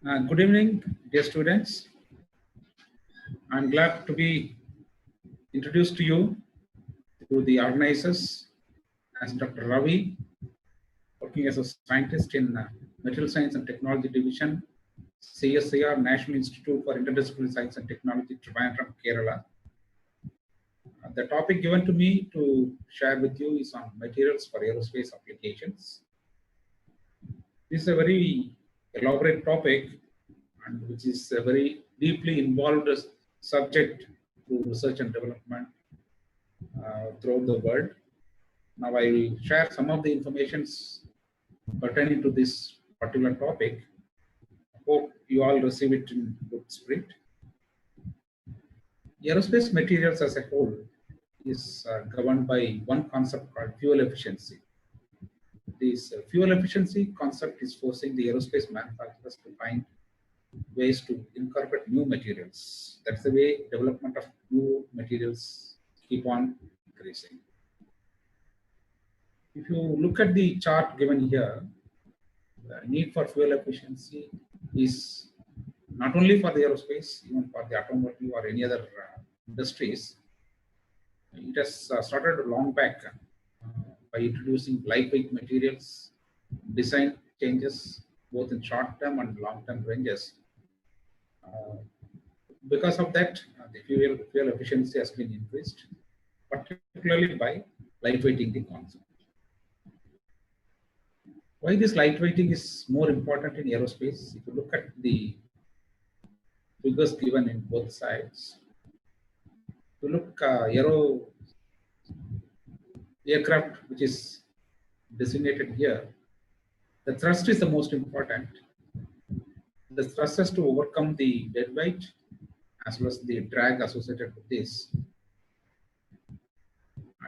Good evening, dear students. I'm glad to be introduced to you to the organizers as Dr. Ravi, working as a scientist in Material Science and Technology Division, CSIR, National Institute for Interdisciplinary Science and Technology, Trivandrum, Kerala. The topic given to me to share with you is on materials for aerospace applications. This is a very elaborate topic and which is a very deeply involved subject to research and development throughout the world. Now I will share some of the informations pertaining to this particular topic. I hope you all receive it in good spirit. Aerospace materials as a whole is governed by one concept called fuel efficiency. This fuel efficiency concept is forcing the aerospace manufacturers to find ways to incorporate new materials. That's the way development of new materials keep on increasing. If you look at the chart given here, the need for fuel efficiency is not only for the aerospace, even for the automotive or any other industries. It has started long back by introducing lightweight materials, design changes, both in short-term and long-term ranges. Because of that, the fuel efficiency has been increased, particularly by lightweighting the concept. Why this lightweighting is more important in aerospace? If you look at the figures given in both sides, if you look aircraft which is designated here, the thrust is the most important. The thrust has to overcome the dead weight as well as the drag associated with this,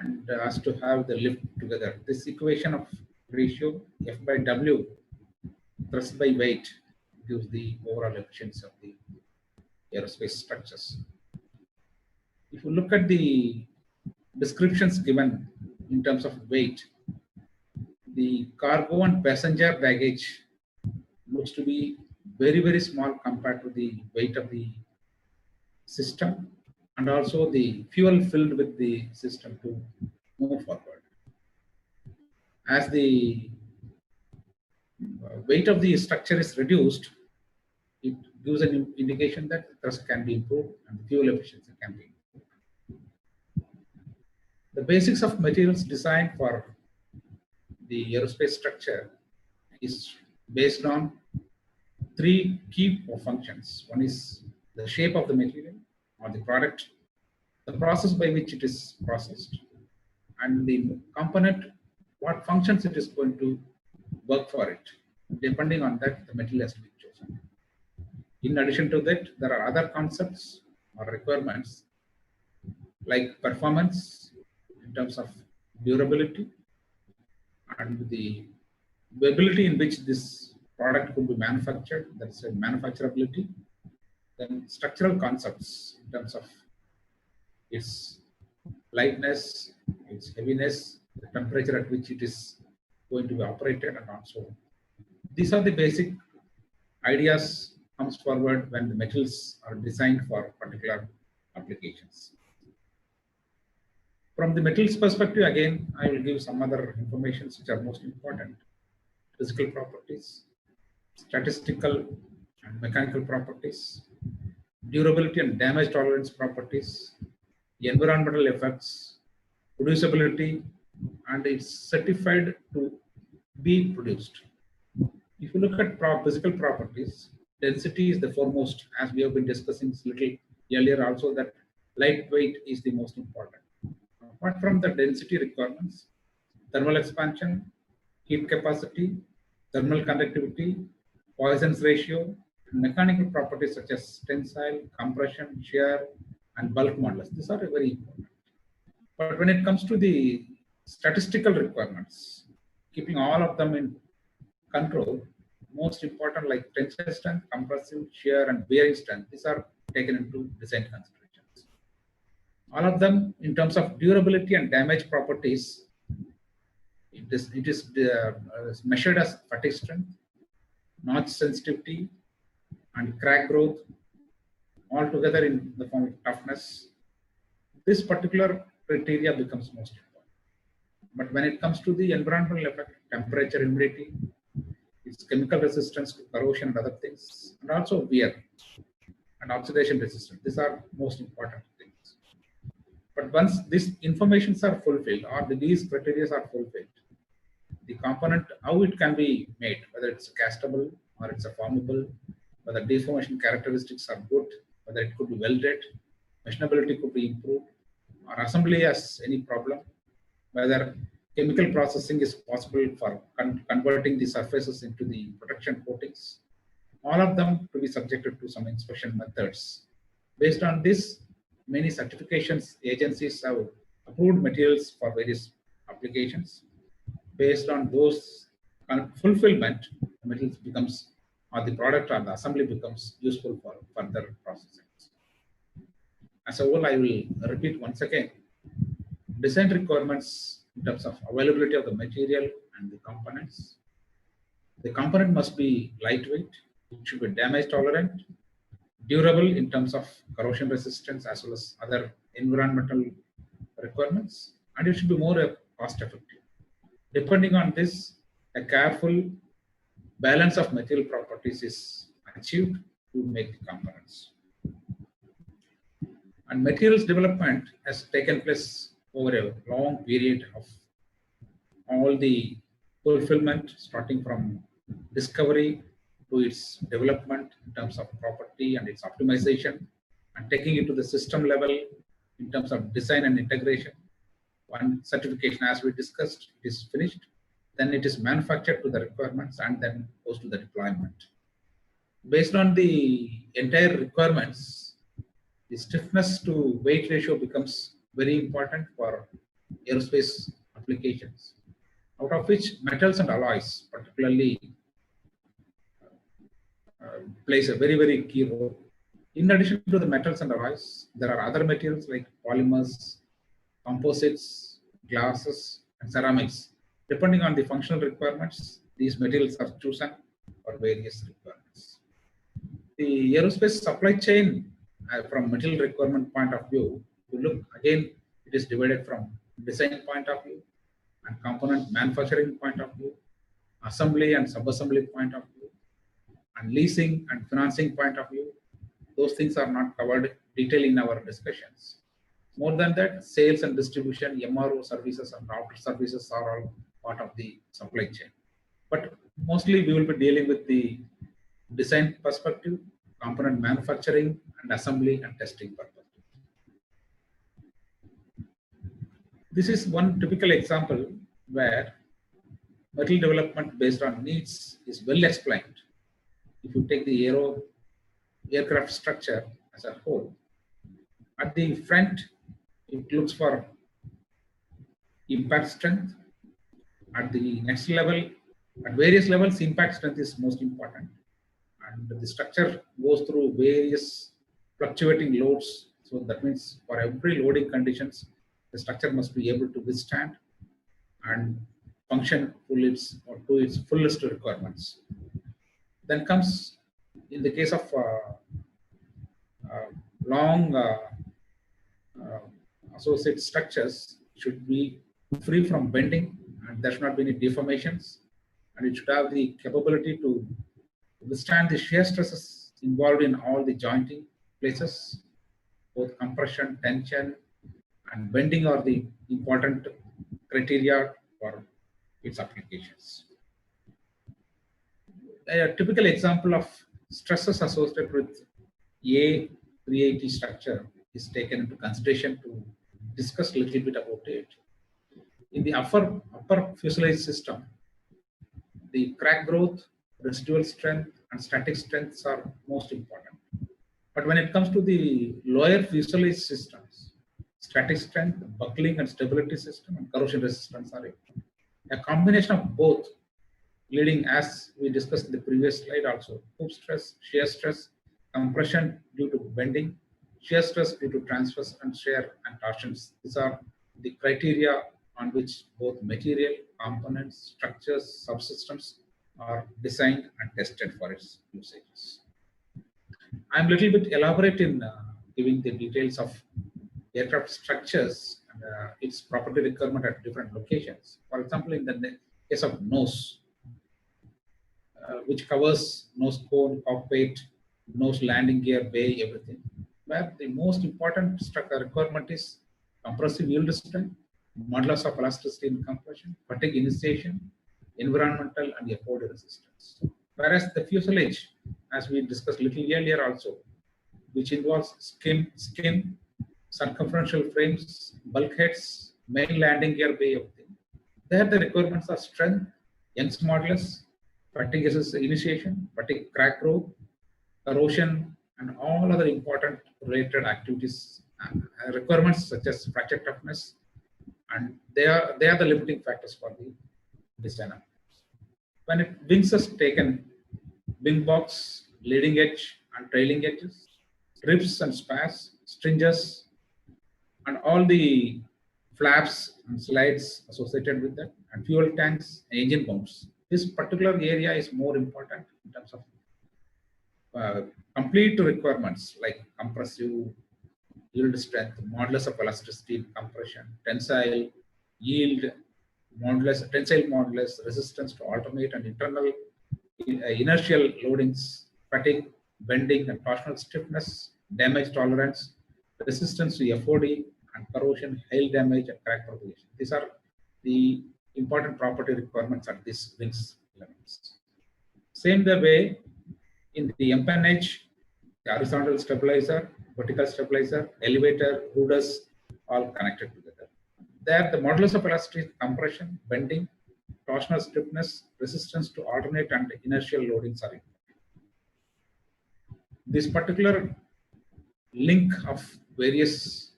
and has to have the lift together. This equation of ratio F by W, thrust by weight, gives the overall efficiency of the aerospace structures. If you look at the descriptions given in terms of weight, the cargo and passenger baggage looks to be very, very small compared to the weight of the system and also the fuel filled with the system to move forward. As the weight of the structure is reduced, it gives an indication that thrust can be improved and the fuel efficiency can be improved. The basics of materials design for the aerospace structure is based on three key functions. One is the shape of the material or the product, the process by which it is processed, and the component, what functions it is going to work for it. Depending on that, the material has to be chosen. In addition to that, there are other concepts or requirements like performance in terms of durability and the ability in which this product could be manufactured, that's a manufacturability. Then structural concepts in terms of its lightness, its heaviness, the temperature at which it is going to be operated, and also these are the basic ideas comes forward when the metals are designed for particular applications. From the metals perspective, again, I will give some other information which are most important. Physical properties, statistical and mechanical properties, durability and damage tolerance properties, environmental effects, producibility, and it's certified to be produced. If you look at physical properties, density is the foremost, as we have been discussing a little earlier also, that lightweight is the most important. Apart from the density requirements, thermal expansion, heat capacity, thermal conductivity, Poisson's ratio, and mechanical properties such as tensile, compression, shear, and bulk modulus. These are very important. But when it comes to the statistical requirements, keeping all of them in control, most important like tensile strength, compressive, shear, and bearing strength, these are taken into design considerations. All of them in terms of durability and damage properties, it is measured as fatigue strength, notch sensitivity, and crack growth all together in the form of toughness, this particular criteria becomes most important. But when it comes to the environmental effect, temperature, humidity, its chemical resistance to corrosion and other things, and also wear and oxidation resistance, these are most important things. But once these informations are fulfilled or these criteria are fulfilled, the component, how it can be made, whether it's castable or it's a formable, whether deformation characteristics are good, whether it could be welded, machinability could be improved, or assembly has any problem, whether chemical processing is possible for converting the surfaces into the protection coatings, all of them to be subjected to some inspection methods. Based on this, many certifications agencies have approved materials for various applications. Based on those fulfillment, the materials becomes, or the product or the assembly becomes useful for further processing. As a whole, I will repeat once again, design requirements in terms of availability of the material and the components. The component must be lightweight, it should be damage tolerant, durable in terms of corrosion resistance as well as other environmental requirements, and it should be more cost effective. Depending on this, a careful balance of material properties is achieved to make the components. And materials development has taken place over a long period of all the fulfillment, starting from discovery to its development in terms of property and its optimization, and taking it to the system level in terms of design and integration. One certification, as we discussed, it is finished. Then it is manufactured to the requirements and then goes to the deployment. Based on the entire requirements, the stiffness to weight ratio becomes very important for aerospace applications, out of which metals and alloys particularly plays a very, very key role. In addition to the metals and alloys, there are other materials like polymers, composites, glasses, and ceramics. Depending on the functional requirements, these materials are chosen for various requirements. The aerospace supply chain, from material requirement point of view, you look again, it is divided from design point of view and component manufacturing point of view, assembly and sub-assembly point of view, and leasing and financing point of view. Those things are not covered detail in our discussions. More than that, sales and distribution, MRO services and after services are all part of the supply chain. But mostly we will be dealing with the design perspective, component manufacturing, and assembly and testing perspective. This is one typical example where material development based on needs is well explained. If you take the aircraft structure as a whole, at the front, it looks for impact strength. At the next level, at various levels, impact strength is most important. And the structure goes through various fluctuating loads. So that means for every loading conditions, the structure must be able to withstand and function to its fullest requirements. Then comes, in the case of long associate structures, should be free from bending and there should not be any deformations, and it should have the capability to withstand the shear stresses involved in all the jointing places. Both compression, tension, and bending are the important criteria for its applications. A typical example of stresses associated with A380 structure is taken into consideration to discuss a little bit about it. In the upper fuselage system, the crack growth, residual strength, and static strengths are most important. But when it comes to the lower fuselage systems, static strength, buckling and stability system, and corrosion resistance are important. A combination of both, leading, as we discussed in the previous slide also, hoop stress, shear stress, compression due to bending, shear stress due to transverse and shear and torsions. These are the criteria on which both material, components, structures, subsystems are designed and tested for its usages. I'm a little bit elaborate in giving the details of aircraft structures and its property requirement at different locations. For example, in the case of nose, which covers nose cone, cockpit, nose landing gear, bay, everything. Where the most important structure requirement is compressive yield strength, modulus of elasticity in compression, fatigue initiation, environmental and FOD resistance. Whereas the fuselage, as we discussed a little earlier also, which involves skin, circumferential frames, bulkheads, main landing gear, bay, everything. There the requirements are strength, Young's modulus, fatigue initiation, fatigue crack growth, corrosion, and all other important related activities, requirements such as fracture toughness, and they are the limiting factors for the designer. When wings is taken, wing box, leading edge and trailing edges, ribs and spars, stringers, and all the flaps and slides associated with that, and fuel tanks, and engine mounts. This particular area is more important in terms of complete requirements like compressive, yield strength, modulus of elasticity, compression, tensile, yield, modulus, tensile modulus, resistance to alternate and internal inertial loadings, fatigue, bending and torsional stiffness, damage tolerance, resistance to FOD, and corrosion, hail damage, and crack propagation. These are the important property requirements at these wings elements. Same the way in the empennage, the horizontal stabilizer, vertical stabilizer, elevator, rudders, all connected together. There, the modulus of elasticity, compression, bending, torsional stiffness, resistance to alternate and inertial loadings are important. This particular link of various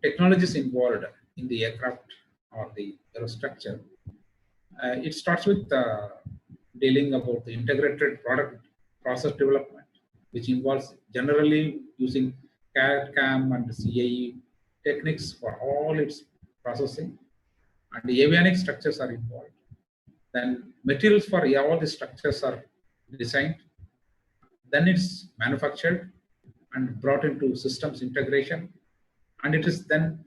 technologies involved in the aircraft or the aerostructure, it starts with dealing about the integrated product process development, which involves generally using CAD, CAM, and CAE techniques for all its processing, and the avionic structures are involved. Then materials for all the structures are designed. Then it's manufactured and brought into systems integration, and it is then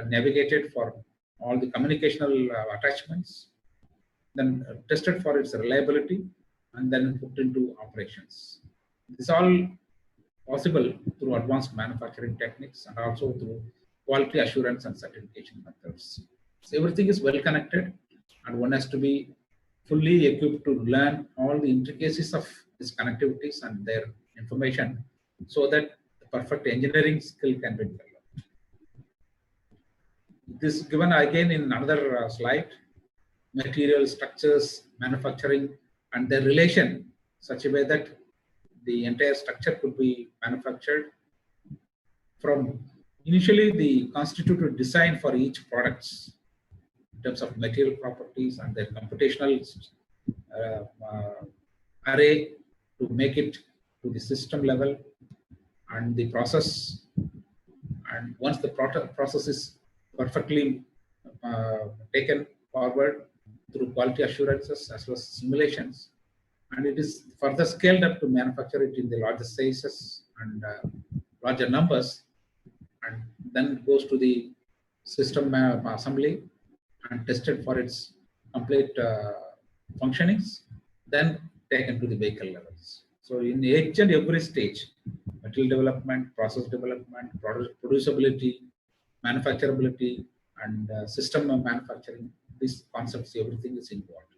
navigated for all the communicational attachments, then tested for its reliability, and then put into operations. This is all possible through advanced manufacturing techniques and also through quality assurance and certification methods. So everything is well connected, and one has to be fully equipped to learn all the intricacies of these connectivities and their information so that the perfect engineering skill can be developed. This is given again in another slide, material structures, manufacturing, and their relation such a way that the entire structure could be manufactured from initially the constituted design for each products in terms of material properties and their computational array to make it to the system level and the process. And once the process is perfectly taken forward through quality assurances as well as simulations, and it is further scaled up to manufacture it in the larger sizes and larger numbers, and then goes to the system assembly and tested for its complete functionings, then taken to the vehicle levels. So in each and every stage, material development, process development, producibility, manufacturability, and system manufacturing, these concepts, everything is involved.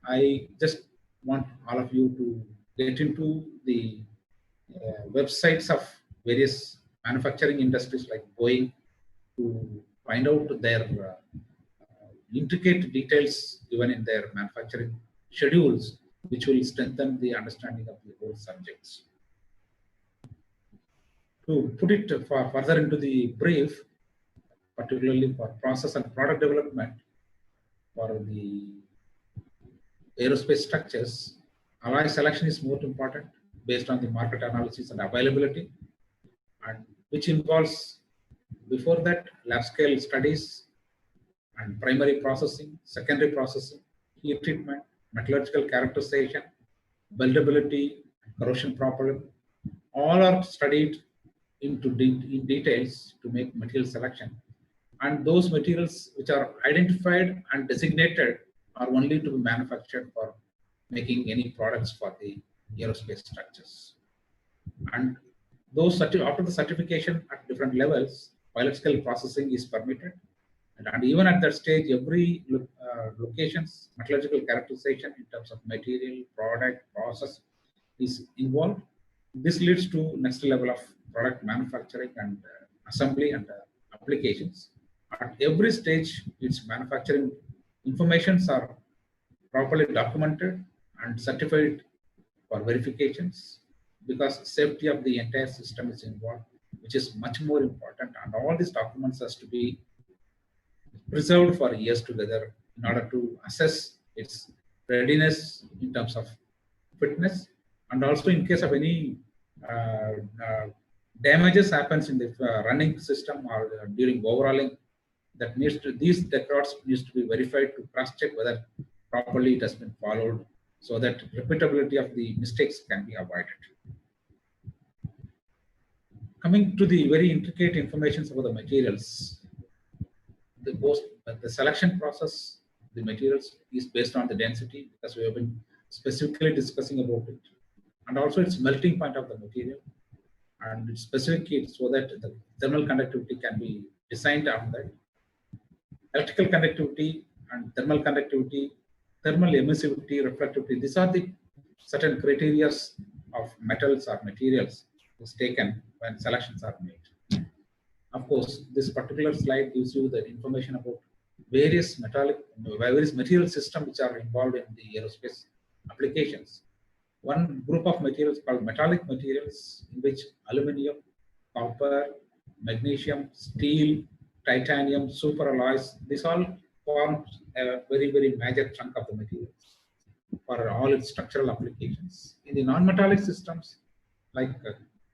I just want all of you to get into the websites of various manufacturing industries like Boeing to find out their intricate details given in their manufacturing schedules, which will strengthen the understanding of the whole subjects. To put it further into the brief, particularly for process and product development for the aerospace structures, alloy selection is most important based on the market analysis and availability, and which involves before that lab scale studies and primary processing, secondary processing, heat treatment, metallurgical characterization, buildability, corrosion problem, All are studied in details to make material selection. And those materials which are identified and designated are only to be manufactured for making any products for the aerospace structures. And those after the certification at different levels, pilot scale processing is permitted. And even at that stage, every location's metallurgical characterization in terms of material, product, process is involved. This leads to next level of product manufacturing and assembly and applications. At every stage, its manufacturing informations are properly documented and certified for verifications, because safety of the entire system is involved, which is much more important. And all these documents has to be preserved for years together in order to assess its readiness in terms of fitness, and also in case of any uh, uh, damages happens in the running system or during overhauling, that needs to, these records needs to be verified to cross check whether properly it has been followed, so that repeatability of the mistakes can be avoided. Coming to the very intricate information about the materials, the selection process, the materials is based on the density, because we have been specifically discussing about it, and also its melting point of the material and its specific heat, so that the thermal conductivity can be designed on that. Electrical conductivity and thermal conductivity, thermal emissivity, reflectivity, these are the certain criteria of metals or materials is taken when selections are made. Of course, this particular slide gives you the information about various material systems which are involved in the aerospace applications. One group of materials called metallic materials, in which aluminum, copper, magnesium, steel, titanium, superalloys, this all form a very, very major chunk of the materials for all its structural applications. In the non-metallic systems, like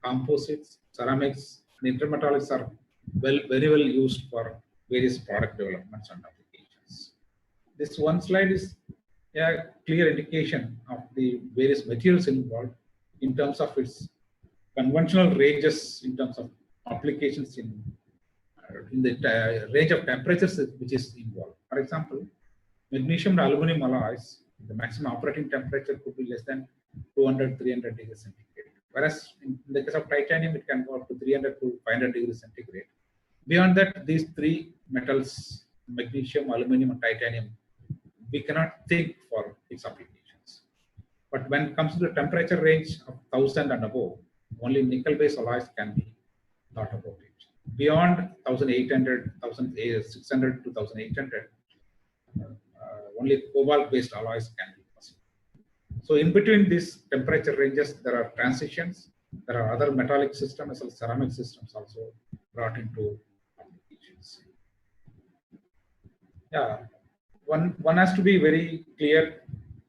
composites, ceramics, and intermetallics are very well used for various product developments and applications. This one slide is a clear indication of the various materials involved in terms of its conventional ranges, in terms of applications in the range of temperatures which is involved. For example, magnesium and aluminum alloys, the maximum operating temperature could be less than 200, 300 degrees centigrade. Whereas in the case of titanium, it can go up to 300 to 500 degrees centigrade. Beyond that, these three metals, magnesium, aluminum, and titanium, we cannot think for its applications. But when it comes to the temperature range of 1000 and above, only nickel-based alloys can be thought about it. Beyond 1800, 1600 to 1800, only cobalt-based alloys can be possible. So in between these temperature ranges, there are transitions. There are other metallic systems as well as ceramic systems also brought into applications. Yeah, one has to be very clear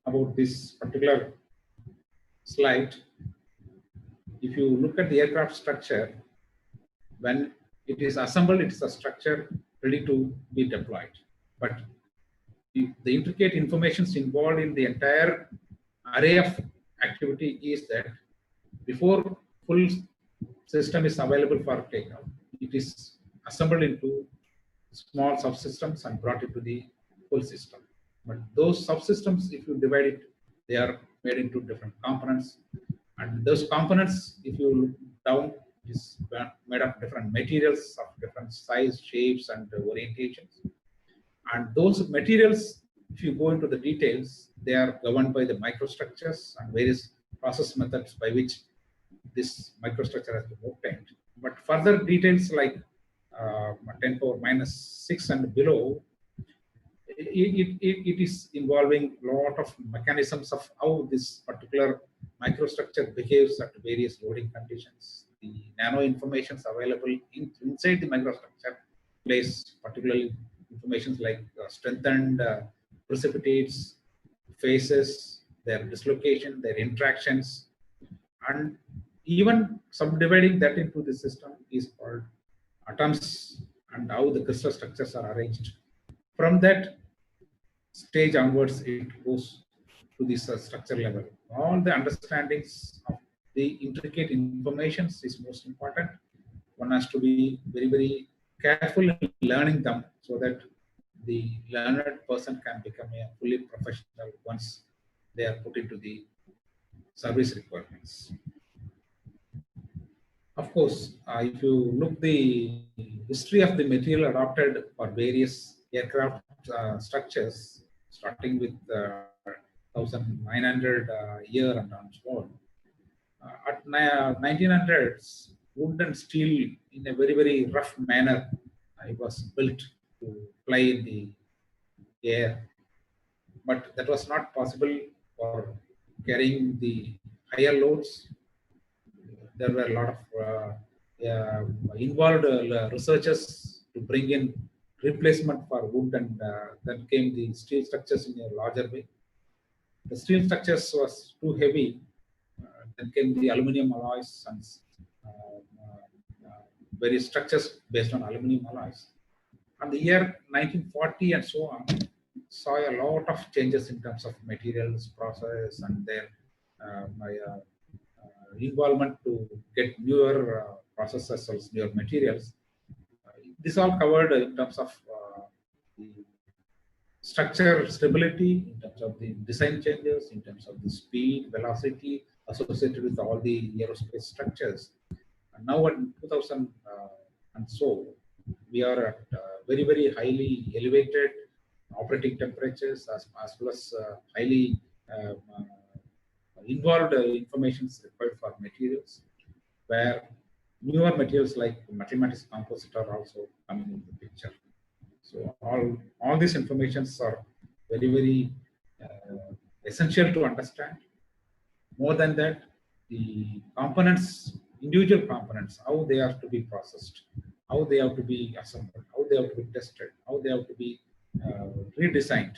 about this particular slide. If you look at the aircraft structure, when it is assembled, it is a structure ready to be deployed. But the intricate information involved in the entire array of activity is that before full system is available for takeoff, it is assembled into small subsystems and brought into the full system. But those subsystems, if you divide it, they are made into different components. And those components, if you look down, is made of different materials of different size, shapes, and orientations. And those materials, if you go into the details, they are governed by the microstructures and various process methods by which this microstructure has been obtained. But further details like 10 power minus 6 and below, it is involving a lot of mechanisms of how this particular microstructure behaves at various loading conditions. The nano informations available inside the microstructure plays particularly informations like strengthened precipitates, phases, their dislocation, their interactions, and even subdividing that into the system is called atoms and how the crystal structures are arranged. From that stage onwards, it goes to this structure level. All the understandings of the intricate information is most important. One has to be very, very careful in learning them so that the learned person can become a fully professional once they are put into the service requirements. Of course, if you look the history of the material adopted for various aircraft structures, starting with 1900 year and onward, at 1900s, wood and steel in a very, very rough manner, it was built to fly in the air. But that was not possible for carrying the higher loads. There were a lot of involved researchers to bring in replacement for wood, and then came the steel structures in a larger way. The steel structures was too heavy. Then came the aluminum alloys and various structures based on aluminum alloys. And the year 1940 and so on saw a lot of changes in terms of materials, process, and their involvement to get newer processes or newer materials. This all covered in terms of the structure stability, in terms of the design changes, in terms of the speed, velocity associated with all the aerospace structures. And now in 2000 and so, we are at very, very highly elevated operating temperatures as well as highly involved information is required for materials, where newer materials like mathematics composite are also coming into the picture. So all these informations are very, very essential to understand. More than that, the components, individual components, how they are to be processed, how they have to be assembled, how they have to be tested, how they have to be redesigned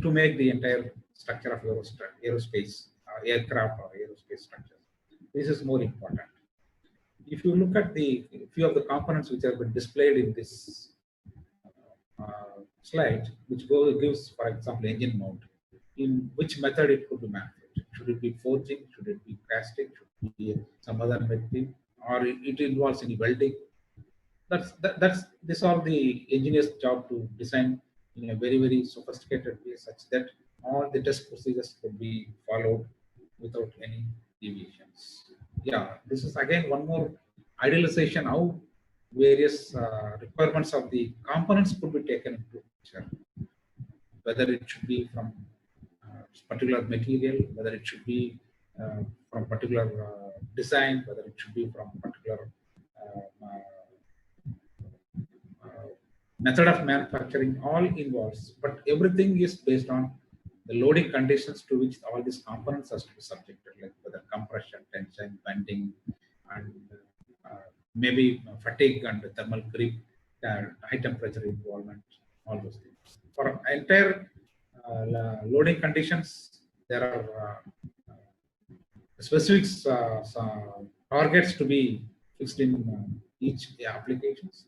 to make the entire structure of aerospace, aircraft or aerospace structure. This is more important. If you look at the few of the components which have been displayed in this slide, which gives, for example, engine mount, in which method it could be manufactured. Should it be forging? Should it be casting? Should it be some other method? Or it involves any welding? That's this are the engineer's job to design in a very, very sophisticated way such that all the test procedures could be followed without any deviations. Yeah, this is again one more idealization how various requirements of the components could be taken into picture, whether it should be from particular material, whether it should be from particular design, whether it should be from particular method of manufacturing, all involves, but everything is based on the loading conditions to which all these components has to be subjected, like whether compression, tension, bending, and maybe fatigue and thermal creep, high temperature involvement, all those things. For entire loading conditions, there are specific targets to be fixed in each applications,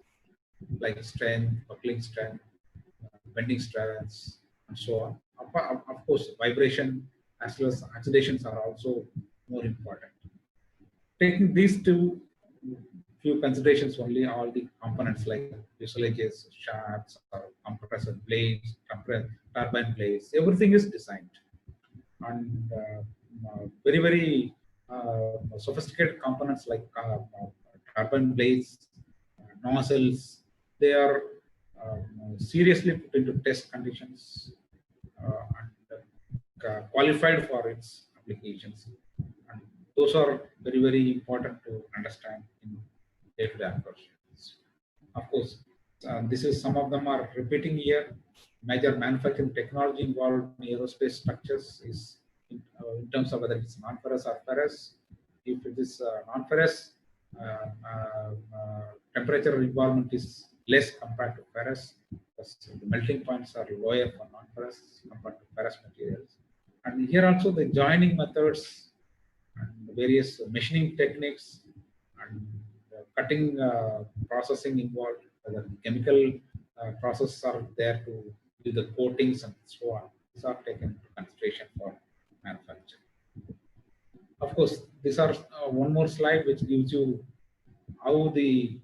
like strength, buckling strength, bending strengths, and so on. Of course, vibration as well as accelerations are also more important. Taking these two few considerations only, all the components like fuselages, shafts, or compressor blades, turbine blades, everything is designed. And very, very sophisticated components like turbine blades, nozzles, they are seriously put into test conditions and qualified for its applications. And those are very, very important to understand in day-to-day operations. Of course, this is some of them are repeating here. Major manufacturing technology involved in aerospace structures is in terms of whether it's non-ferrous or ferrous. If it is non-ferrous, temperature requirement is less compared to ferrous, because the melting points are lower for non-ferrous compared to ferrous materials. And here also the joining methods and various machining techniques and cutting processing involved, whether the chemical processes are there to do the coatings and so on. These are taken into consideration for manufacturing. Of course, these are one more slide which gives you how the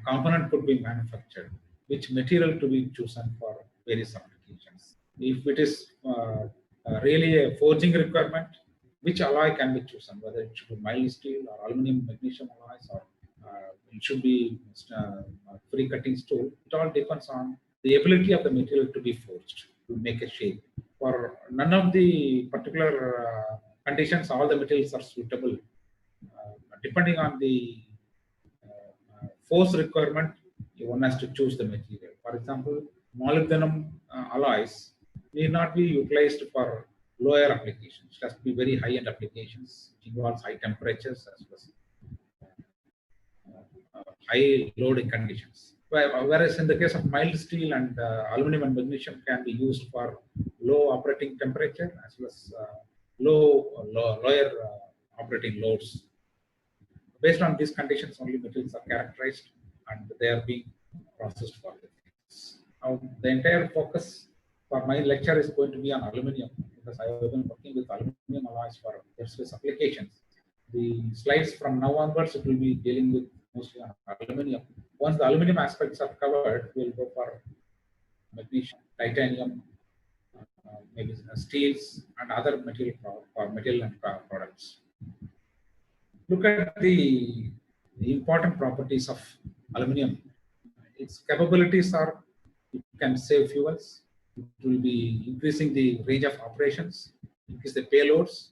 component could be manufactured, which material to be chosen for various applications. If it is really a forging requirement, which alloy can be chosen, whether it should be mild steel or aluminum magnesium alloys, or it should be free cutting tool. It all depends on the ability of the material to be forged to make a shape. For none of the particular conditions, all the materials are suitable. Depending on the force requirement, one has to choose the material. For example, molybdenum alloys need not be utilized for lower applications. It has to be very high-end applications. It involves high temperatures as well as high loading conditions. Whereas in the case of mild steel and aluminum and magnesium can be used for low operating temperature as well as lower operating loads. Based on these conditions, only materials are characterized and they are being processed for the things. Now, the entire focus for my lecture is going to be on aluminum because I have been working with aluminum alloys for aerospace applications. The slides from now onwards, it will be dealing with mostly on aluminum. Once the aluminum aspects are covered, we'll go for magnesium, titanium, maybe steels and other material and products. Look at the important properties of aluminum. Its capabilities are it can save fuels, it will be increasing the range of operations, increase the payloads,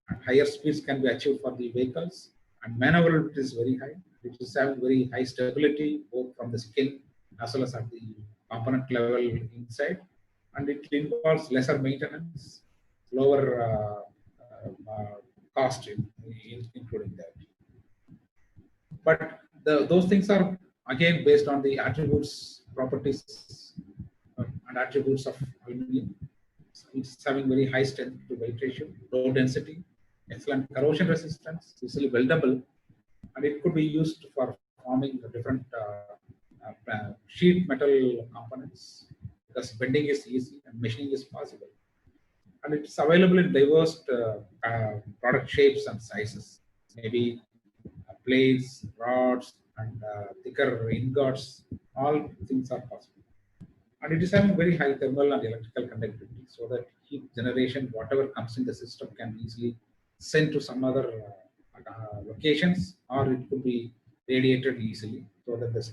and higher speeds can be achieved for the vehicles, and maneuverability is very high. It is having very high stability both from the skin as well as at the component level inside, and it involves lesser maintenance, lower cost including that. But those things are again based on the attributes, properties, and attributes of aluminum. It's having very high strength to weight ratio, low density, excellent corrosion resistance, easily weldable, and it could be used for forming the different sheet metal components because bending is easy and machining is possible. And it's available in diverse product shapes and sizes, maybe plates, rods, and thicker ingots. All things are possible. And it is having very high thermal and electrical conductivity, so that heat generation, whatever comes in the system, can be easily sent to some other locations, or it could be radiated easily, so that the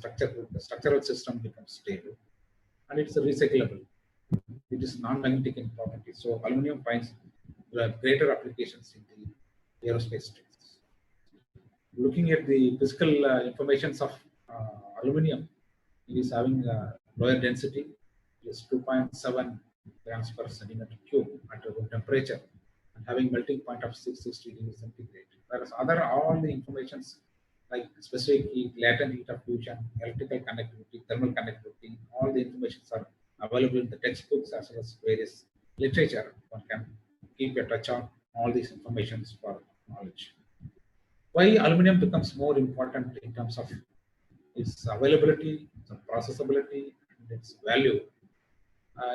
structural system becomes stable, and it's recyclable. It is non-magnetic in property. So aluminum finds greater applications in the aerospace space. Looking at the physical informations of aluminum, it is having lower density, it is 2.7 grams per centimeter cube at room temperature, and having melting point of 660 degrees centigrade. Whereas all the informations like specific heat, latent heat of fusion, electrical conductivity, thermal conductivity, all the informations are available in the textbooks as well as various literature. One can keep a touch on all these informations for knowledge. Why aluminum becomes more important in terms of its availability, its processability, and its value.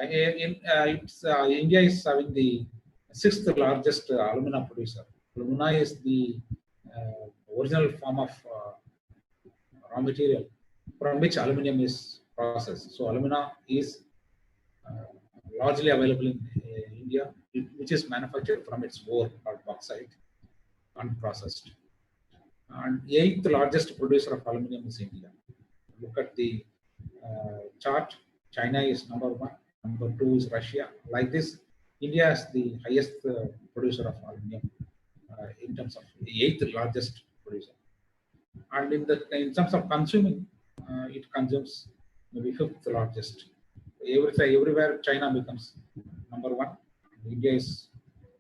India is having the sixth largest alumina producer. Alumina is the original form of raw material from which aluminum is processed. So alumina is largely available in India, which is manufactured from its ore called bauxite, unprocessed. And eighth largest producer of aluminum is India. Look at the chart. China is number one. Number two is Russia. Like this, India is the highest producer of aluminum in terms of the eighth largest producer. And in terms of consuming, it consumes maybe fifth largest. Everywhere China becomes number one. India is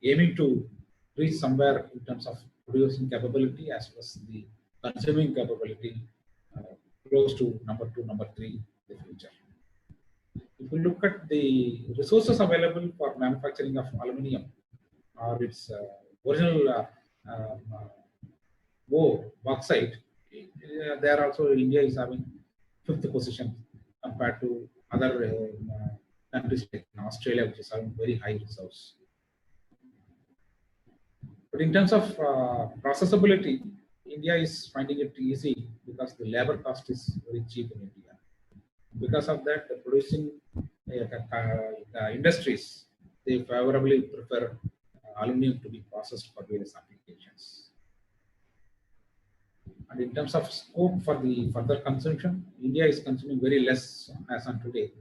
aiming to reach somewhere in terms of producing capability as well as the consuming capability close to number two, number three in the future. If you look at the resources available for manufacturing of aluminum or its original bauxite, there also India is having fifth position compared to other countries like Australia, which is having very high resource. But in terms of processability, India is finding it easy because the labor cost is very cheap in India. Because of that, the producing industries, they favorably prefer aluminum to be processed for various applications. And in terms of scope for the further consumption, India is consuming very less as on today,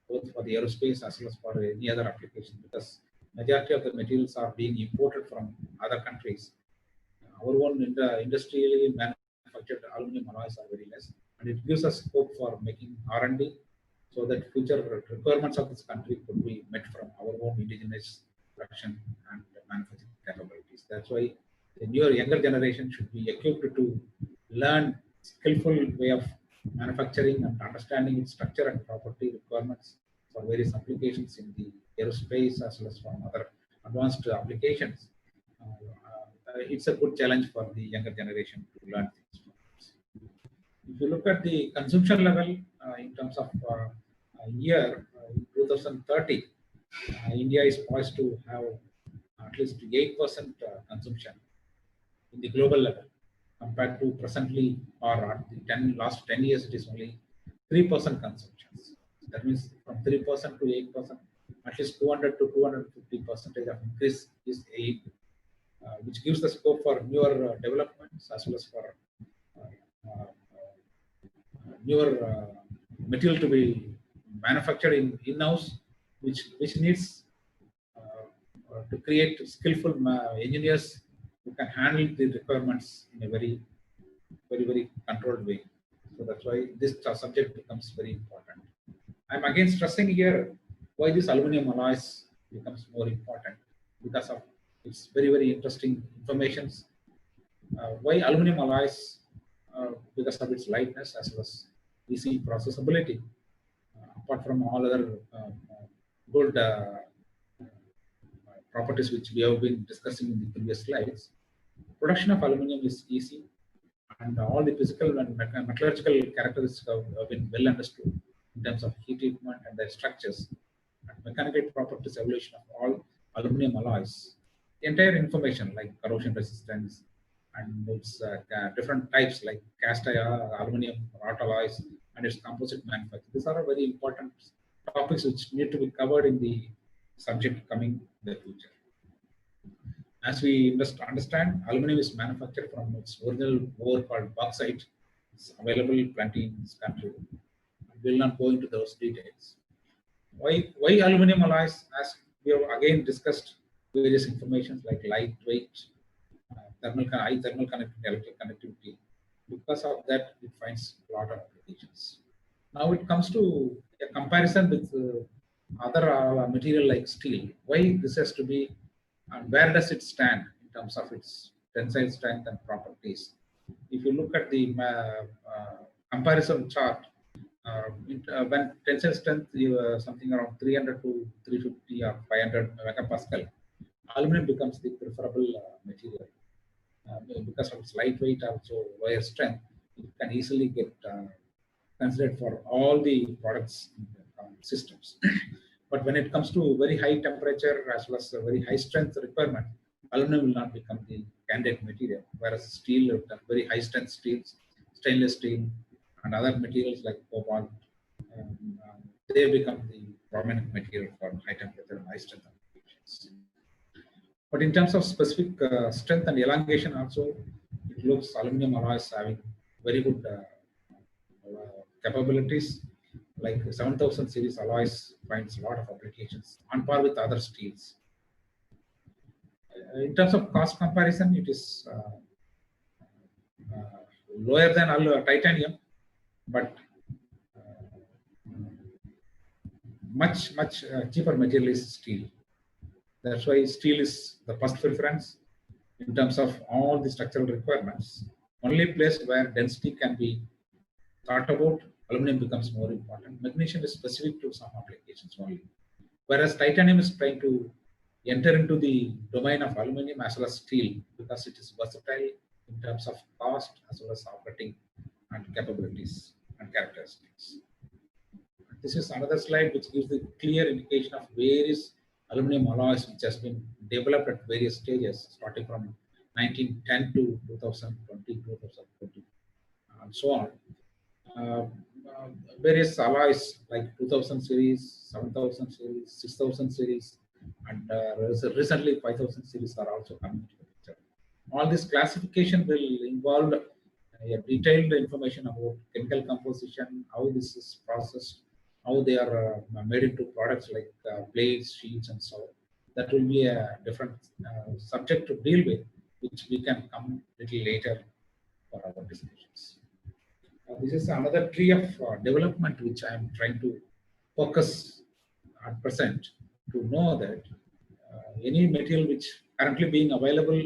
both for the aerospace as well as for any other application, because majority of the materials are being imported from other countries. Our own industrially manufactured aluminum alloys are very less, and it gives us scope for making R&D so that future requirements of this country could be met from our own indigenous production and manufacturing capabilities. That's why the newer younger generation should be equipped to learn skillful way of manufacturing and understanding its structure and property requirements for various applications in the aerospace as well as from other advanced applications. It's a good challenge for the younger generation to learn things. If you look at the consumption level in terms of year in 2030, India is poised to have at least 8% consumption in the global level, compared to presently or at the last 10 years, it is only 3% consumption. That means from 3% to 8%, at least 200 to 250% of increase is aid, which gives the scope for newer developments as well as for newer material to be manufactured in-house, which needs to create skillful engineers who can handle the requirements in a very controlled way. So that's why this subject becomes very important. I'm again stressing here why this aluminum alloys becomes more important, because of its very interesting informations. Why aluminum alloys? Because of its lightness as well as easy processability. Apart from all other good properties which we have been discussing in the previous slides, production of aluminum is easy, and all the physical and metallurgical characteristics have been well understood in terms of heat treatment and their structures and mechanical properties evolution of all aluminum alloys. The entire information like corrosion resistance and its different types like cast iron, aluminum, wrought alloys, and its composite manufacturing. These are very important topics which need to be covered in the subject coming in the future. As we understand, aluminum is manufactured from its original ore called bauxite. It's available plenty in this country. We will not go into those details. Why aluminum alloys? As we have again discussed various information like lightweight, high thermal conductivity, electric conductivity. Because of that, it finds a lot of applications. Now it comes to a comparison with other material like steel. Why this has to be, and where does it stand in terms of its tensile strength and properties? If you look at the comparison chart, when tensile strength something around 300 to 350 or 500 megapascal, aluminum becomes the preferable material. Because of its lightweight, also lower strength, it can easily get considered for all the products in the systems. But when it comes to very high temperature as well as a very high strength requirement, aluminum will not become the candidate material, whereas steel, very high strength steels, stainless steel, and other materials like cobalt, they become the prominent material for high temperature and high strength applications. But in terms of specific strength and elongation also, it looks aluminum alloys having very good capabilities. Like 7000 series alloys finds a lot of applications on par with other steels. In terms of cost comparison, it is lower than titanium, but much cheaper material is steel. That's why steel is the first preference in terms of all the structural requirements. Only place where density can be thought about, aluminum becomes more important. Magnesium is specific to some applications only, whereas titanium is trying to enter into the domain of aluminum as well as steel because it is versatile in terms of cost as well as operating and capabilities and characteristics. This is another slide which gives the clear indication of various aluminum alloys which has been developed at various stages, starting from 1910 to 2020, 2020, and so on. Uh, uh, Various alloys like 2000 series, 7000 series, 6000 series, and recently 5000 series are also coming to the picture. All this classification will involve a detailed information about chemical composition, how this is processed, how they are made into products like blades, sheets, and so on. That will be a different subject to deal with, which we can come little later for our discussions. This is another tree of development which I am trying to focus at present to know that any material which currently being available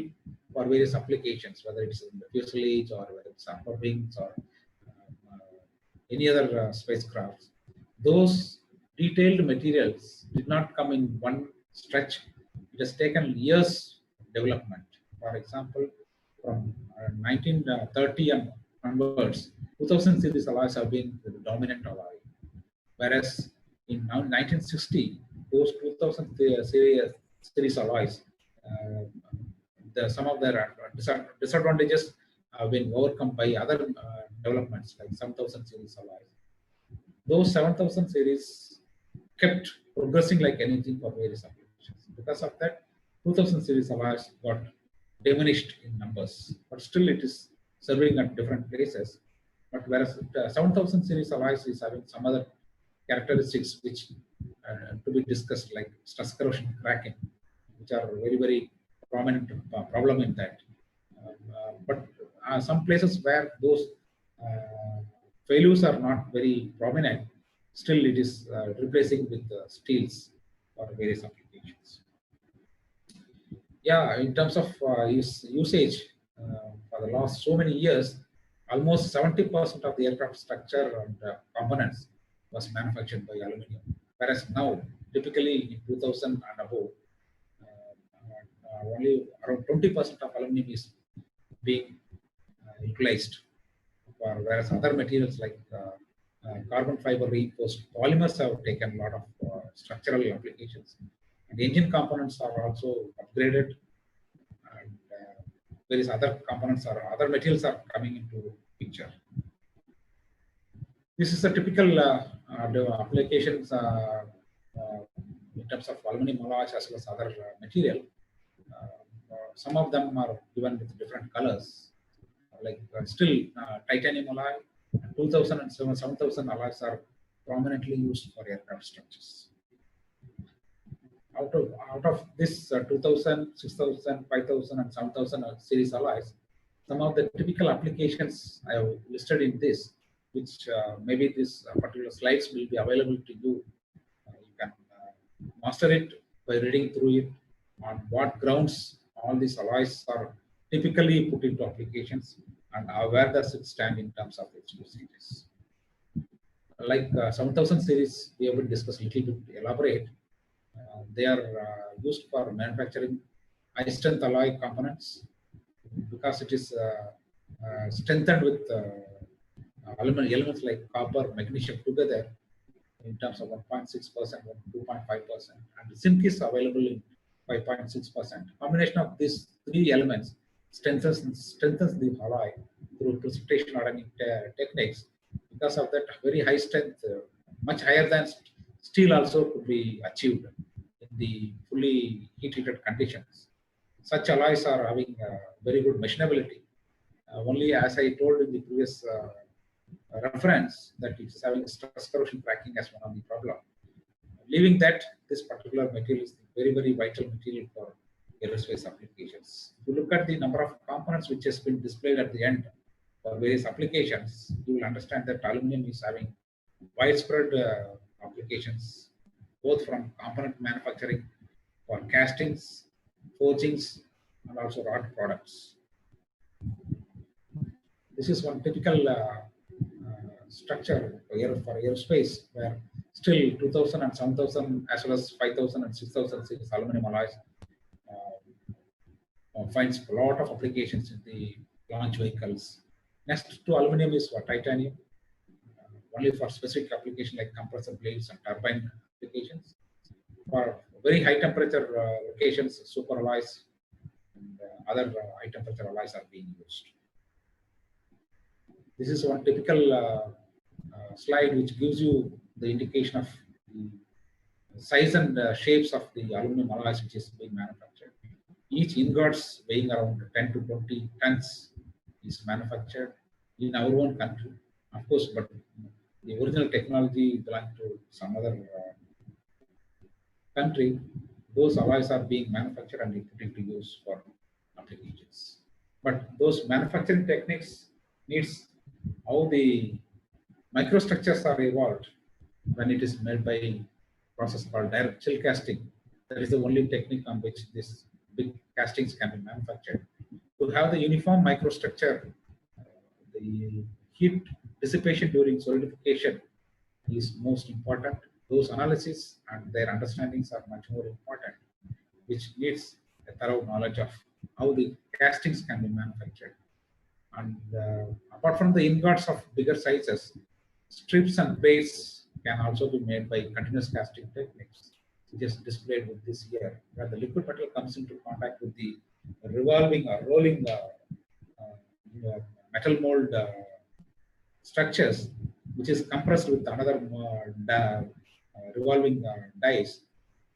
for various applications, whether it's in the fuselage or whether it's upper wings or any other spacecrafts, those detailed materials did not come in one stretch. It has taken years of development. For example, from 1930 and onwards, 2000 series alloys have been the dominant alloy, whereas in now 1960, those 2000 series alloys, uh, some of their disadvantages have been overcome by other developments like 7000 series alloys. Those 7000 series kept progressing like anything for various applications. Because of that, 2000 series alloys got diminished in numbers, but still it is serving at different places. But whereas 7000 series alloys is having some other characteristics which to be discussed, like stress corrosion cracking, which are very, very prominent problem in that. But some places where those failures are not very prominent, still it is replacing with steels for various applications. Yeah, in terms of usage, for the last so many years, almost 70% of the aircraft structure and components was manufactured by aluminum. Whereas now, typically in 2000 and above, only around 20% of aluminum is being utilized, whereas other materials like carbon fiber reinforced polymers have taken a lot of structural applications. And engine components are also upgraded, and various other components or other materials are coming into picture. This is a typical applications in terms of aluminum alloys as well as other material. Some of them are given with different colors, like still titanium alloy, 2000 and 7000 alloys are prominently used for aircraft structures. Out of this 2000, 6000, 5000, and 7000 series alloys, some of the typical applications I have listed in this, which maybe this particular slides will be available to you. You can master it by reading through it on what grounds all these alloys are typically put into applications and where does it stand in terms of its usages. Like 7000 series, we have discussed a little bit to elaborate. They are used for manufacturing high strength alloy components because it is strengthened with aluminum elements like copper, magnesium together in terms of 1.6%, 2.5%, and zinc is available in 5.6%. Combination of these three elements strengthens the alloy through precipitation hardening techniques. Because of that, very high strength, much higher than steel, also could be achieved in the fully heat-treated conditions. Such alloys are having very good machinability. Only as I told in the previous reference, that it is having stress corrosion cracking as one of the problem. Leaving that, this particular material is very, very vital material for aerospace applications. If you look at the number of components which has been displayed at the end for various applications, you will understand that aluminum is having widespread applications, both from component manufacturing for castings, forgings, and also rod products. This is one typical structure for aerospace, where still 2000 and 7000 as well as 5000 and 6000 series aluminum alloys finds a lot of applications in the launch vehicles. Next to aluminum is for titanium, only for specific application like compressor blades and turbine applications. For very high temperature locations, superalloys and other high temperature alloys are being used. This is one typical slide which gives you the indication of the size and shapes of the aluminum alloys which is being manufactured. Each ingots weighing around 10 to 20 tons is manufactured in our own country, of course, but the original technology belongs to some other country. Those alloys are being manufactured and put into use for applications. But those manufacturing techniques needs how the microstructures are evolved when it is made by process called direct chill casting. That is the only technique on which this big castings can be manufactured. To have the uniform microstructure, the heat dissipation during solidification is most important. Those analyses and their understandings are much more important, which needs a thorough knowledge of how the castings can be manufactured. And apart from the ingots of bigger sizes, strips and plates can also be made by continuous casting techniques, which is displayed with this here, where the liquid metal comes into contact with the revolving or rolling metal mold structures, which is compressed with another revolving dies.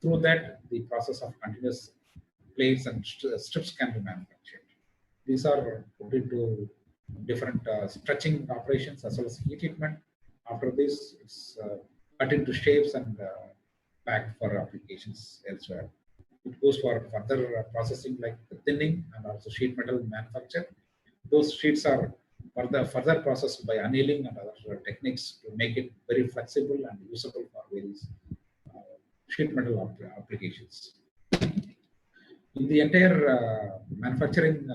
Through that, the process of continuous plates and strips can be manufactured. These are put into different stretching operations as well as heat treatment. After this, it's cut into shapes and packed for applications elsewhere. It goes for further processing like thinning and also sheet metal manufacture. Those sheets are further processed by annealing and other techniques to make it very flexible and usable for various sheet metal applications. In the entire manufacturing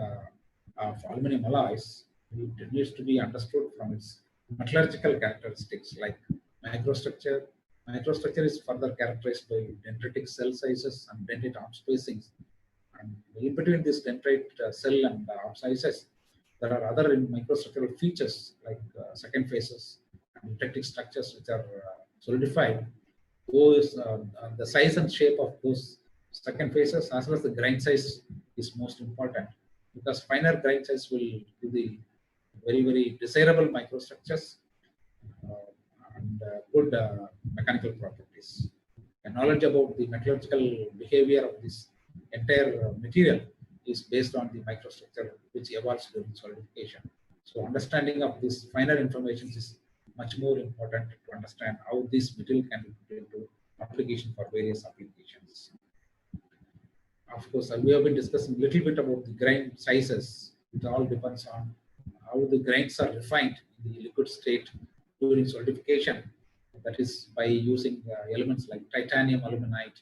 of aluminum alloys, it needs to be understood from its metallurgical characteristics like microstructure. Microstructure is further characterized by dendritic cell sizes and dentate arm spacings. And in between this dendrite cell and arm sizes, there are other microstructural features like second phases and eutectic structures which are solidified. Those, the size and shape of those second phases as well as the grain size is most important, because finer grain size will give the very desirable microstructures and good mechanical properties. A knowledge about the metallurgical behavior of this entire material is based on the microstructure which evolves during solidification. So understanding of this finer information is much more important to understand how this material can be put into application for various applications. Of course, we have been discussing a little bit about the grain sizes. It all depends on how the grains are refined in the liquid state during solidification. That is by using elements like titanium aluminite,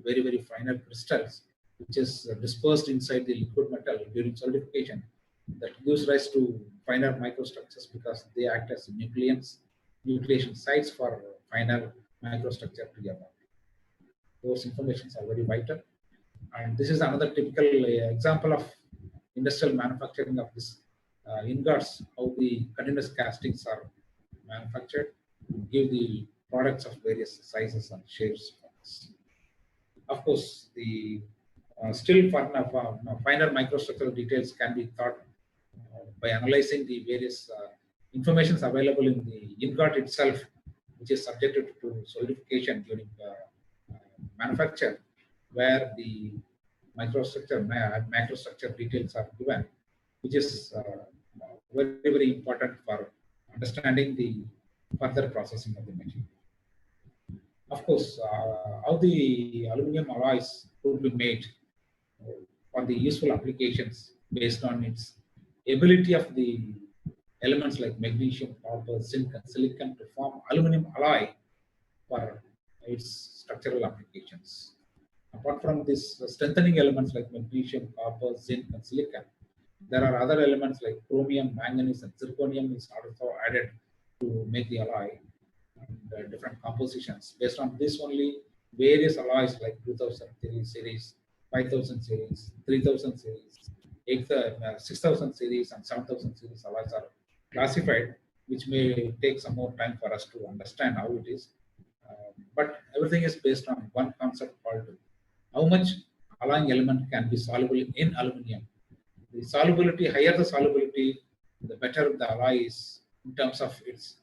very finer crystals, which is dispersed inside the liquid metal during solidification. That gives rise to finer microstructures because they act as nucleation sites for finer microstructure to evolve. Those informations are very vital. And this is another typical example of industrial manufacturing of this ingots, how the continuous castings are manufactured to give the products of various sizes and shapes. Of course, the still finer microstructural details can be thought by analyzing the various informations available in the ingot itself, which is subjected to solidification during manufacture, where the macrostructure details are given, which is very important for understanding the further processing of the material. Of course, how the aluminum alloys could be made for the useful applications based on its ability of the elements like magnesium, copper, zinc, and silicon to form aluminum alloy for its structural applications. Apart from these strengthening elements like magnesium, copper, zinc, and silicon, there are other elements like chromium, manganese, and zirconium is also added to make the alloy and different compositions. Based on this only, various alloys like 2000 series, 5000 series, 3000 series, 6000 series, and 7000 series alloys are classified, which may take some more time for us to understand how it is. But everything is based on one concept called how much alloying element can be soluble in aluminum. The solubility, higher the solubility, the better the alloy is in terms of its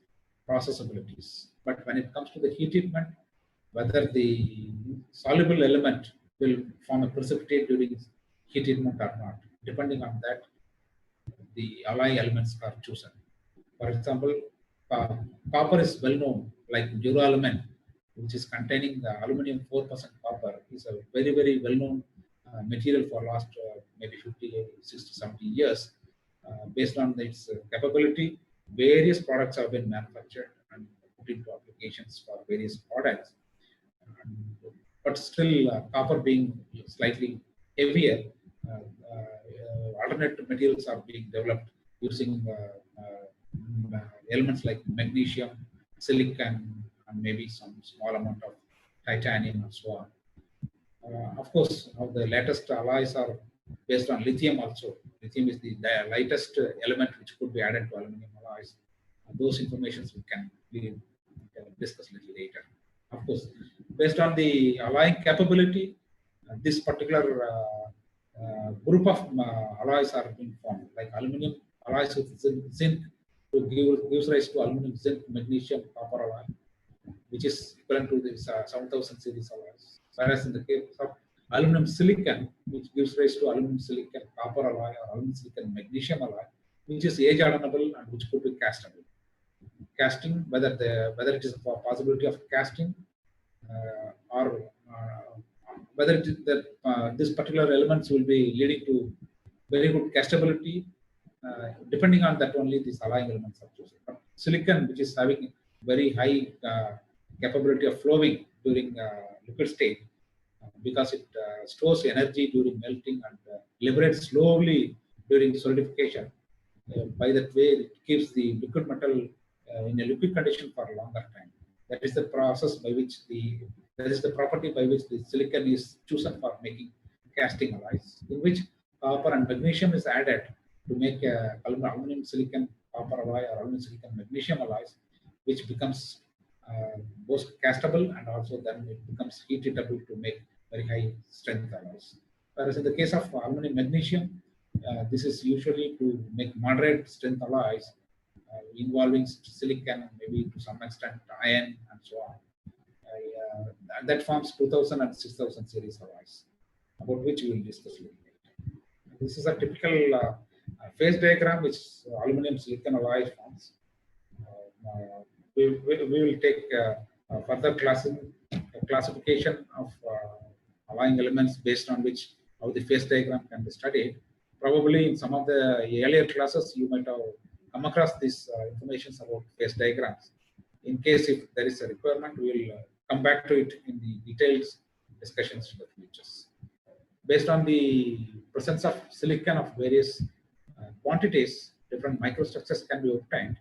process abilities. But when it comes to the heat treatment, whether the soluble element will form a precipitate during heat treatment or not, depending on that, the alloy elements are chosen. For example, uh, copper is well known, like duralumin, which is containing the aluminum 4% copper, is a very, very well known material for last maybe 50, 60, 70 years. Based on its capability, various products have been manufactured and put into applications for various products. But still, copper being slightly heavier, alternate materials are being developed using elements like magnesium, silicon, and maybe some small amount of titanium and so on. Of course, now the latest alloys are based on lithium also. Lithium is the lightest element which could be added to aluminum alloys. Those informations we can discuss a little later. Of course, based on the alloying capability, this particular group of alloys are being formed, like aluminum alloys with zinc to gives rise to aluminum, zinc, magnesium, copper alloy, which is equivalent to this 7000 series alloys. Whereas in the case of aluminum silicon, which gives rise to aluminum silicon, copper alloy, or aluminum silicon, magnesium alloy, which is age hardenable and which could be castable. Casting, whether it is a possibility of casting or whether it is that this particular elements will be leading to very good castability, depending on that only these alloying elements are chosen. But silicon, which is having very high capability of flowing during liquid state, because it stores energy during melting and liberates slowly during solidification. By that way, it keeps the liquid metal in a liquid condition for a longer time. That is the process by which that is the property by which the silicon is chosen for making casting alloys, in which copper and magnesium is added to make aluminum silicon copper alloy or aluminum silicon magnesium alloys, which becomes both castable and also then it becomes heat treatable to make very high strength alloys. Whereas in the case of aluminum magnesium, this is usually to make moderate strength alloys involving silicon, maybe to some extent iron and so on. That forms 2000 and 6000 series alloys, about which we will discuss later. This is a typical phase diagram which aluminum silicon alloy forms. We will take further classification of alloying elements based on which how the phase diagram can be studied. Probably in some of the earlier classes, you might have come across these information about phase diagrams. In case if there is a requirement, we will come back to it in the details discussions in the futures. Based on the presence of silicon of various quantities, different microstructures can be obtained.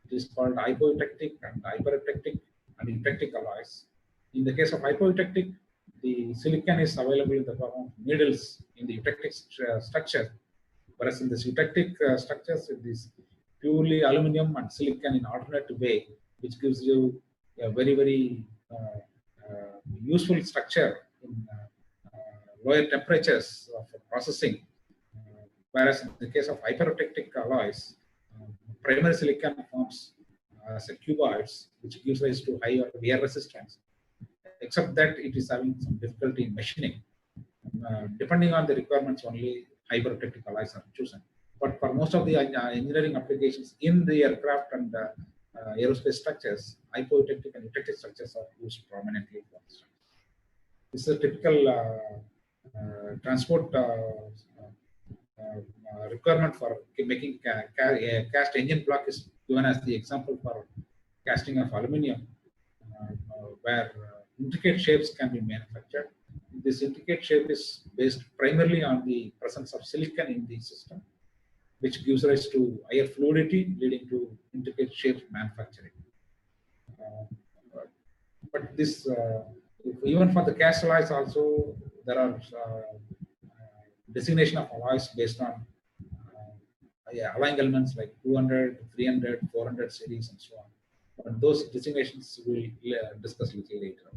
It is called hypoeutectic and hypereutectic and eutectic alloys. In the case of hypoeutectic, the silicon is available in the form of needles in the eutectic structure, whereas in the eutectic structures, it is purely aluminum and silicon in alternate way, which gives you a very, very useful structure in lower temperatures of processing. Whereas in the case of hypereutectic alloys, primary silicon forms as a cuboids, which gives rise to higher wear resistance, except that it is having some difficulty in machining. Depending on the requirements, only hypereutectic alloys are chosen. But for most of the engineering applications in the aircraft and aerospace structures, hypoeutectic and eutectic structures are used prominently. This is a typical transport requirement for making cast engine block is given as the example for casting of aluminium, where intricate shapes can be manufactured. This intricate shape is based primarily on the presence of silicon in the system, which gives rise to higher fluidity, leading to intricate shape manufacturing. But this, even for the cast alloys also, there are designation of alloys based on alloying elements like 200, 300, 400 series and so on. But those designations we will discuss a little later.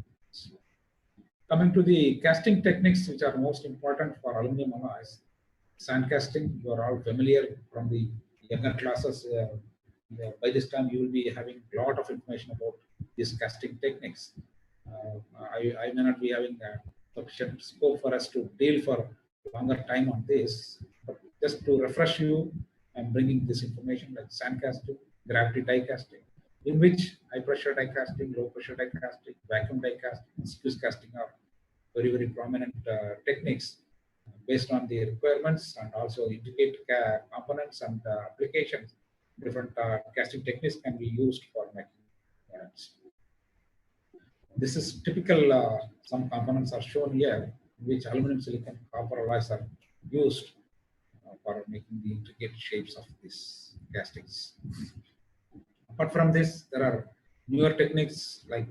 Coming to the casting techniques, which are most important for aluminum alloys, sand casting, you are all familiar from the younger classes. By this time, you will be having a lot of information about these casting techniques. I may not be having sufficient scope for us to deal for longer time on this, but just to refresh you, I'm bringing this information like sand casting, gravity die casting, in which high pressure die casting, low pressure die casting, vacuum die casting, and squeeze casting are very, very prominent techniques based on the requirements and also integrate components and applications. Different casting techniques can be used for making products. This is typical, some components are shown here, which aluminum, silicon, copper alloys are used for making the intricate shapes of these castings. Apart from this, there are newer techniques like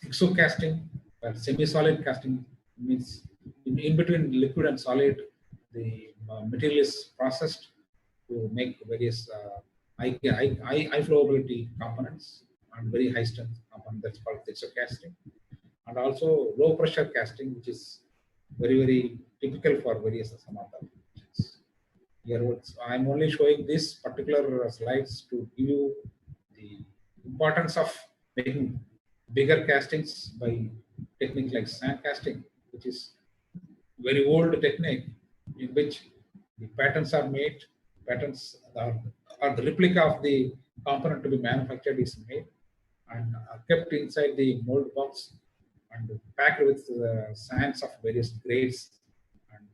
exocasting, where semi-solid casting means in between liquid and solid, the material is processed to make various high flowability components and very high strength component, that's called exocasting. And also low pressure casting, which is very, very typical for various some of the applications. Here, I'm only showing this particular slides to give you the importance of making bigger castings by technique like sand casting, which is very old technique in which the patterns are made, patterns are the replica of the component to be manufactured is made and are kept inside the mold box and packed with sands of various grades and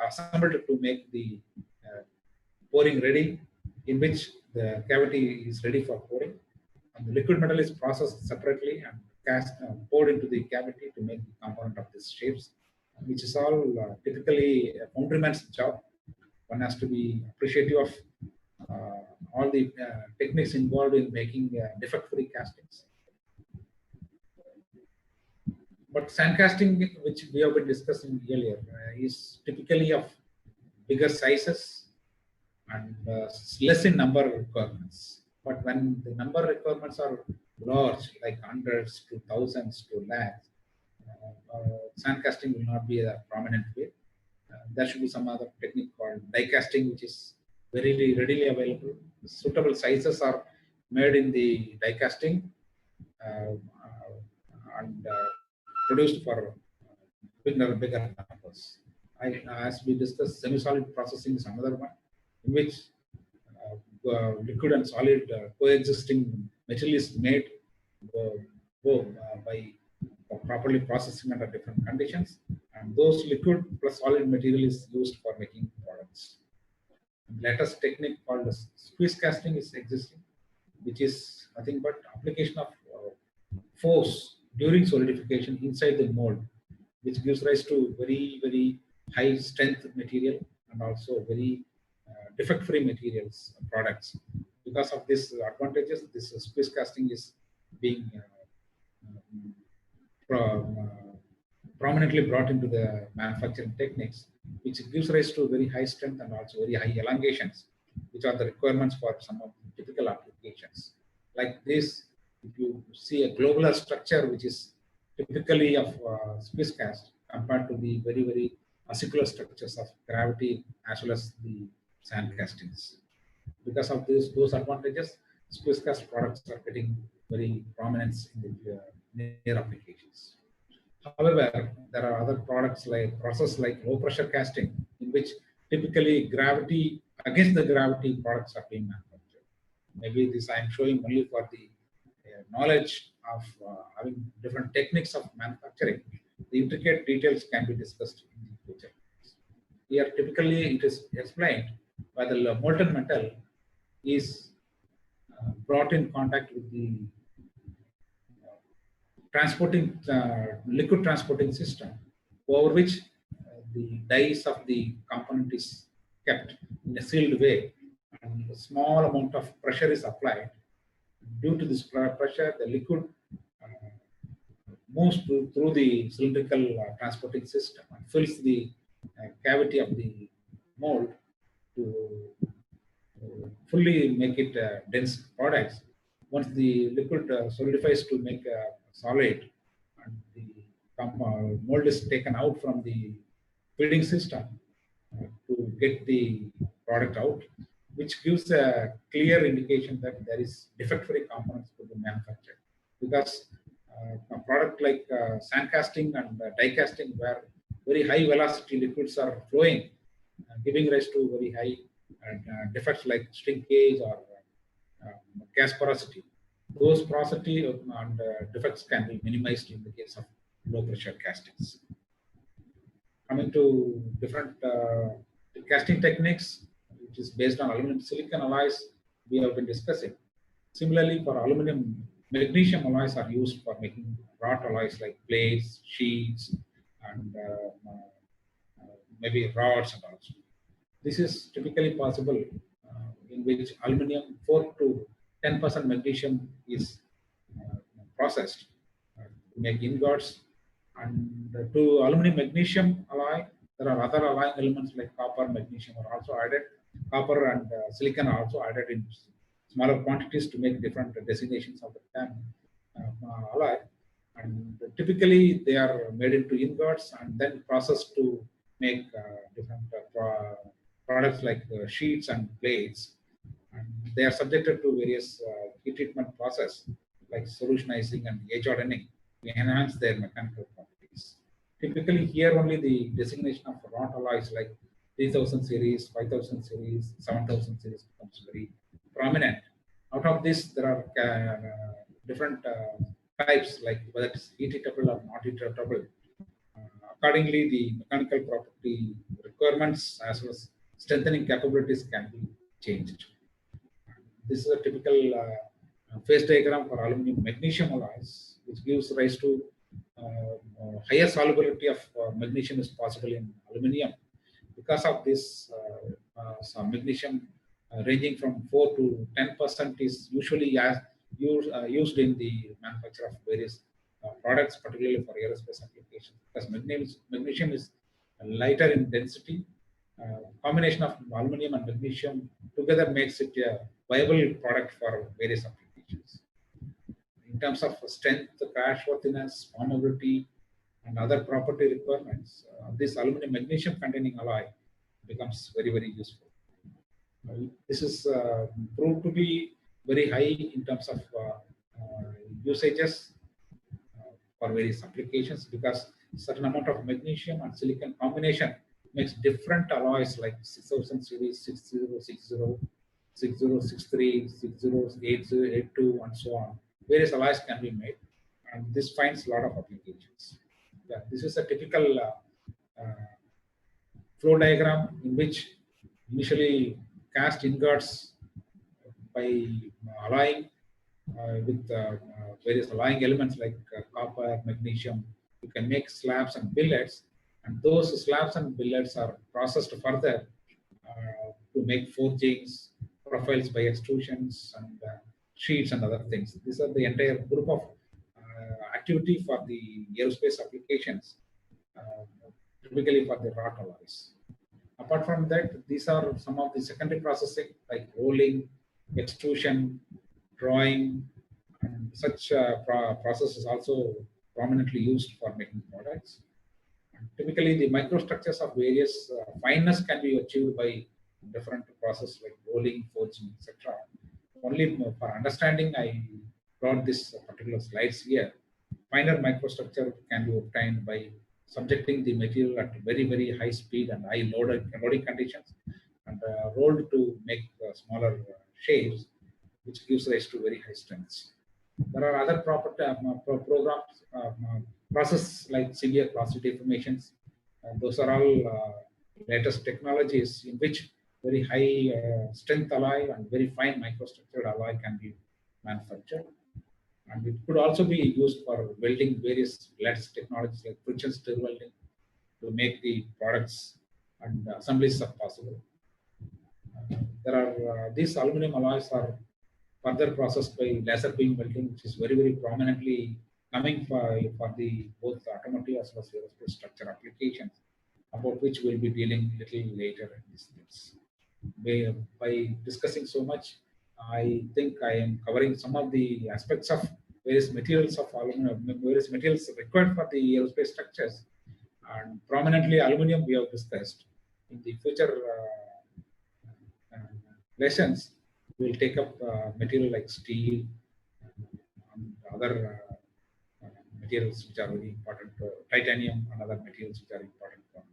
assembled to make the pouring ready, in which the cavity is ready for pouring. And the liquid metal is processed separately and poured into the cavity to make the component of these shapes, which is all typically a foundryman's job. One has to be appreciative of all the techniques involved in making defect-free castings. But sand casting, which we have been discussing earlier, is typically of bigger sizes and less in number requirements. But when the number requirements are large, like hundreds to thousands to lakhs, sand casting will not be a prominent way. There should be some other technique called die casting, which is very readily available. Suitable sizes are made in the die casting and produced for bigger numbers. As we discussed, semi-solid processing is another one, in which liquid and solid coexisting material is made by properly processing under different conditions, and those liquid plus solid material is used for making products. The latest technique called squeeze casting is existing, which is nothing but application of force during solidification inside the mold, which gives rise to very high strength material and also very defect-free materials products. Because of these advantages, this squeeze casting is being prominently brought into the manufacturing techniques, which gives rise to very high strength and also very high elongations, which are the requirements for some of the typical applications. Like this, if you see a globular structure, which is typically of squeeze cast compared to the very acicular structures of gravity as well as the sand castings. Because of those advantages, squeeze cast products are getting very prominence in the near applications. However, there are other products like process like low pressure casting, in which typically gravity against the gravity products are being manufactured. Maybe this I am showing only for the knowledge of having different techniques of manufacturing. The intricate details can be discussed in the future. Here, typically, it is explained by the molten metal is brought in contact with the transporting liquid transporting system, over which the dies of the component is kept in a sealed way, and a small amount of pressure is applied. Due to this pressure, the liquid moves through the cylindrical transporting system and fills the cavity of the mold to fully make it dense products. Once the liquid solidifies to make a solid, and the mold is taken out from the feeding system to get the product out, which gives a clear indication that there is defect-free components to be manufactured. Because a product like sand casting and die casting, where very high velocity liquids are flowing, giving rise to very high defects like shrinkage or gas porosity. Those porosity and defects can be minimized in the case of low pressure castings. Coming to different casting techniques, which is based on aluminum silicon alloys, we have been discussing. Similarly, for aluminum, magnesium alloys are used for making wrought alloys like plates, sheets, and maybe rods and also. This is typically possible in which aluminum 4 to 10% magnesium is processed to make ingots. And to aluminum magnesium alloy, there are other alloying elements like copper, magnesium are also added. Copper and silicon are also added in smaller quantities to make different designations of the term alloy. And typically they are made into ingots and then processed to make different products like sheets and blades. And they are subjected to various heat treatment process like solutionizing and edge hardening to enhance their mechanical properties. Typically, here only the designation of wrought alloys like 3000 series, 5000 series, 7000 series becomes very prominent. Out of this, there are different types like whether it's heat treatable or not heat treatable. Accordingly, the mechanical property requirements as well as strengthening capabilities can be changed. This is a typical phase diagram for aluminum magnesium alloys, which gives rise to higher solubility of magnesium is possible in aluminum. Because of this, some magnesium ranging from 4 to 10% is usually used in the manufacture of various products, particularly for aerospace applications. Because magnesium is lighter in density. Combination of aluminum and magnesium together makes it a viable product for various applications. In terms of strength, crashworthiness, formability, and other property requirements, this aluminum magnesium containing alloy becomes very, very useful. This is proved to be very high in terms of usages for various applications because certain amount of magnesium and silicon combination makes different alloys like 6000 series, 6060, 6063, 608082, and so on. Various alloys can be made, and this finds a lot of applications. Yeah, this is a typical flow diagram in which initially cast ingots by alloying with various alloying elements like copper, magnesium. You can make slabs and billets, and those slabs and billets are processed further to make forgings, profiles by extrusions, and sheets and other things. These are the entire group of activity for the aerospace applications, typically for the wrought alloys. Apart from that, these are some of the secondary processing like rolling, extrusion, drawing, and such process is also prominently used for making products. And typically, the microstructures of various fineness can be achieved by different processes like rolling, forging, etc. Only for understanding, I brought this particular slides here. Finer microstructure can be obtained by subjecting the material at very, very high speed and high loading conditions and rolled to make smaller shapes, which gives rise to very high strengths. There are other programs, process like severe plastic deformations. Those are all latest technologies in which very high strength alloy and very fine microstructured alloy can be manufactured. And it could also be used for welding various latest technologies like friction stir welding to make the products and assemblies are possible. There are these aluminum alloys are further processed by laser beam welding, which is very, very prominently coming for the both automotive as well as aerospace structure applications, about which we'll be dealing little later in these things. By discussing so much, I think I am covering some of the aspects of various materials of aluminum, various materials required for the aerospace structures, and prominently aluminum we have discussed. In the future lessons, we will take up material like steel and other materials which are very important, titanium and other materials which are important for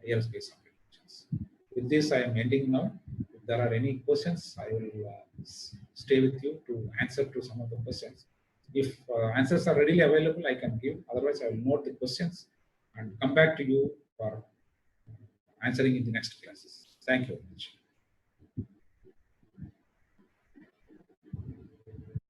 aerospace applications. With this, I am ending now. If there are any questions, I will stay with you to answer to some of the questions. If answers are readily available, I can give. Otherwise, I will note the questions and come back to you for answering in the next classes. Thank you very much.